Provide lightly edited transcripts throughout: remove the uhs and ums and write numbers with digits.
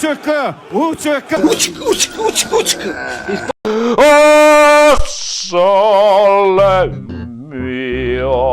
Ucieka! O sole mio.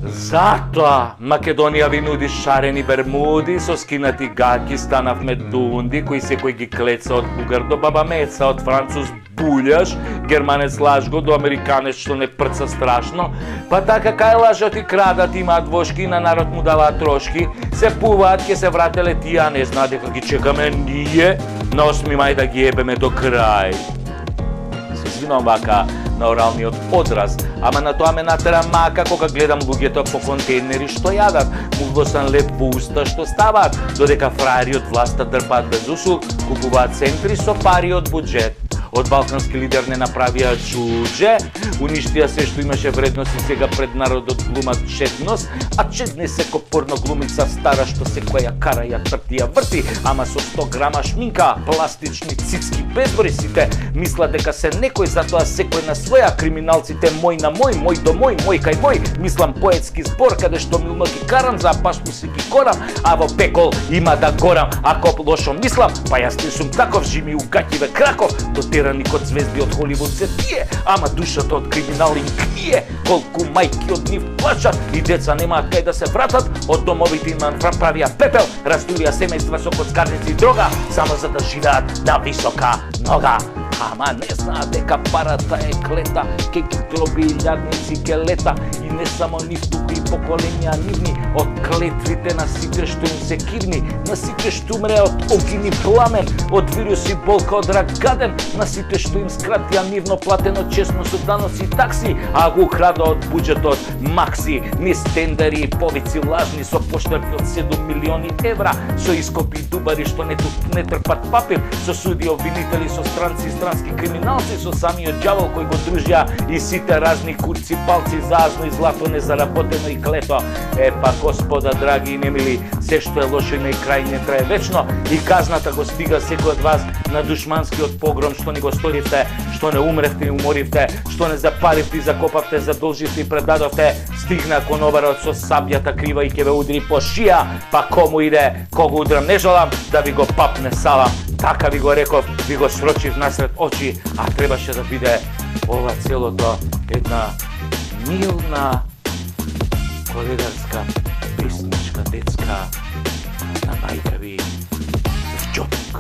Зато Македонија ви нуди шарени бермуди со скинати гаки, станавме дунди, кои секој ги клеца од бугар до баба Меца, од француз булјаш, германец лажго до американец што не прца страшно. Па така кај лажат и крадат, имаат вошки, на народ му даваат трошки, се пуваат, ке се врателе тие, не знаат дека ги чекаме ние на 8 мај да ги ебеме до крај. Се извинувам вака на оралниот одраз, ама на тоа ме натера мака кога гледам луѓето по контейнери што јадат, муглосан леп во уста што ставаат, додека фраери од власта дрпаат без усул, купуваат центри со пари од буџет. Од балкански лидер не направија чудже, уништија се што имаше вредност и сега пред народот глумат чедност, а чедне секо порно глумица стара што секоја кара ја трти ја врти, ама со 100 грама шминка, пластични цицки безбори сите, мислат дека се некој, затоа секој на своја, криминалците мој на мој, мој до мој кај мој, мислам поетски збор каде што милно ги карам, за пашпу си ги корам, а во пекол има да горам, ако лошо мислам, па јас не сум таков, жими у гаќиве краков, дотерани код звезди од Холивуд се тие, ама душата од криминал им крије, колку мајки од нив плачат и деца немаат кај да се вратат, од домовите им правија пепел, растурија семејства со коцкарници и дрога, само за да живеат на висока нога. Ама не знаат дека парата е клета, ке ги дроби илјадници ке лета, и не само нив, туку и поколенија нивни, од клетвите на сите што им се кивни, на сите што умре од огин и пламен, од вирус и болка од рак гаден, на сите што им скратија нивно платено честно со даноци и такси, а го украда од буџетот макси, низ тендери и повици лажни со поштарки од 7 милиони евра, со ископи и дубари што не трпат папир, со суди обвинители, со странци и странски криминалци, со самиот ѓавол кој го дружија и сите разни курци, палци, заазно и злато незаработено и клето. Па господа драги и немили, се што е лошо има и крај не трае вечно, и казната го стига секој од вас на душманскиот погром што ни го сторивте, што не умревте и уморивте, што не запаливте и закопавте, задолживте и предадовте, стигна конобарот со сабјата крива и ќе ве удри по шија, па кому иде, кого удрам не желам, да ви го папне салам. Така ви го реков, ви го срочив насред очи, а требаше да биде ова целото една милна, коледарска, песничка, детска, на мајка ви Вџотук.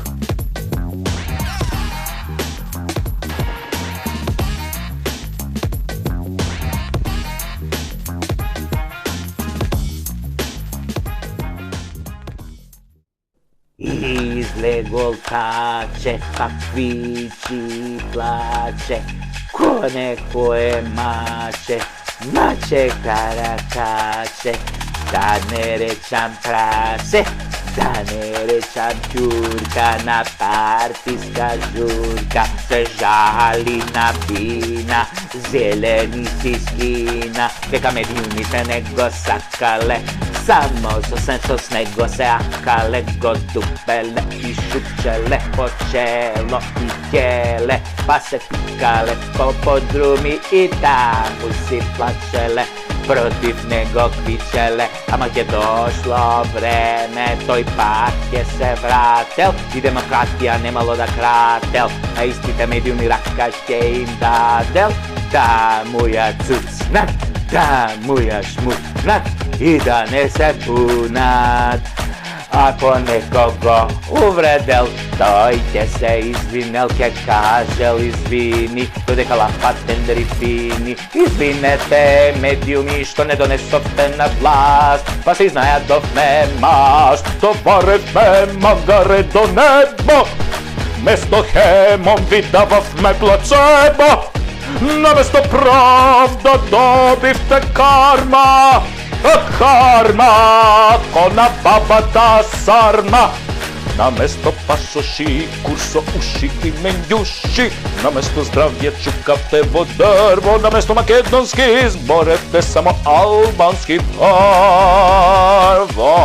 Излегол каче, каквичи плаче, коне кое маче каракаче, да не речам прасе, да не речам ќурка, на партиска журка, се жали на бина, зелени си скина, дека медиумите не го сакале, само со сенцо с него се акале, го дупеле и шупчеле по чело и ќеле, па се пикале по подруми и таму си плачеле, против него квичеле, ама ќе дошло време, тој пак ќе се врател и демократија немало да крател, а истите медиуми рака ќе им дадел, да му ја цуцнат, да му ја шмуцнат и да не се пунат. Ако некого увредел, тој ќе се извинел, ќе кажел извини, додека лампа тендери фини. Извинете, медиуми, што не донесовте на власт, па се изнајадовме маст, товаревме магаре до небо, место хемом ви дававме плацебо, наместо правда добивте карма. Карма, кона бабата сарма, наместо пасоши, курсо уши и менјуши, наместо здравје чукавте во дрво, наместо македонски изборевте само албански парво.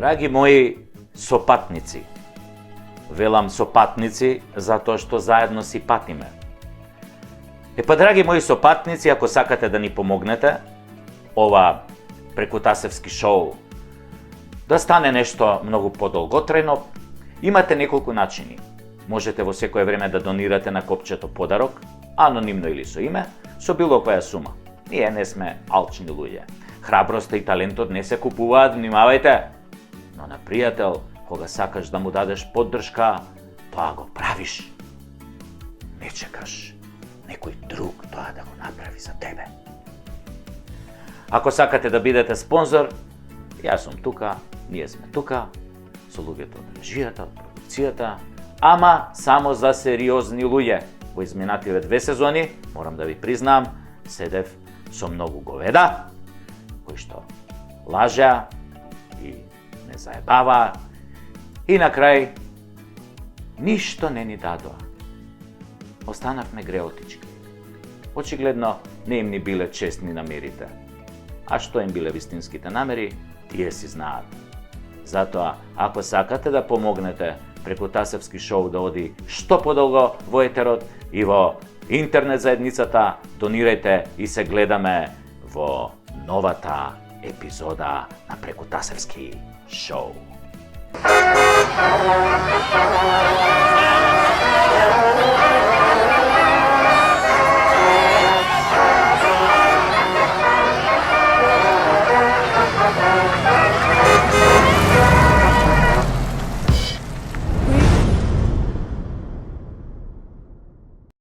Драги мои сопатници, велам сопатници затоа што заедно си патиме. Драги мои сопатници, ако сакате да ни помогнете, ова Прекутасевски шоу да стане нешто многу подолготрajно, имате неколку начини. Можете во секое време да донирате на копчето подарок, анонимно или со име, со било која сума. Ние не сме алчни луѓе. Храброста и талентот не се купуваат, внимавајте. Но на пријател, кога сакаш да му дадеш поддршка, тоа го правиш. Не чекаш некој друг тоа да го направи за тебе. Ако сакате да бидете спонзор, јас сум тука, ние сме тука, со луѓето од режијата, од продукцијата, ама само за сериозни луѓе. Во изминативе 2 сезони, морам да ви признам, седев со многу говеда, кои што лажеа и не заебаваа, и на крај ништо не ни дадоа. Останавме греотички. Очигледно не им ни биле честни намерите. А што им биле вистинските намери, тие си знаат. Затоа, ако сакате да помогнете Прекутасевски шоу да оди што подолго во етерот и во интернет заедницата, донирајте и се гледаме во новата епизода на Прекутасевски шоу.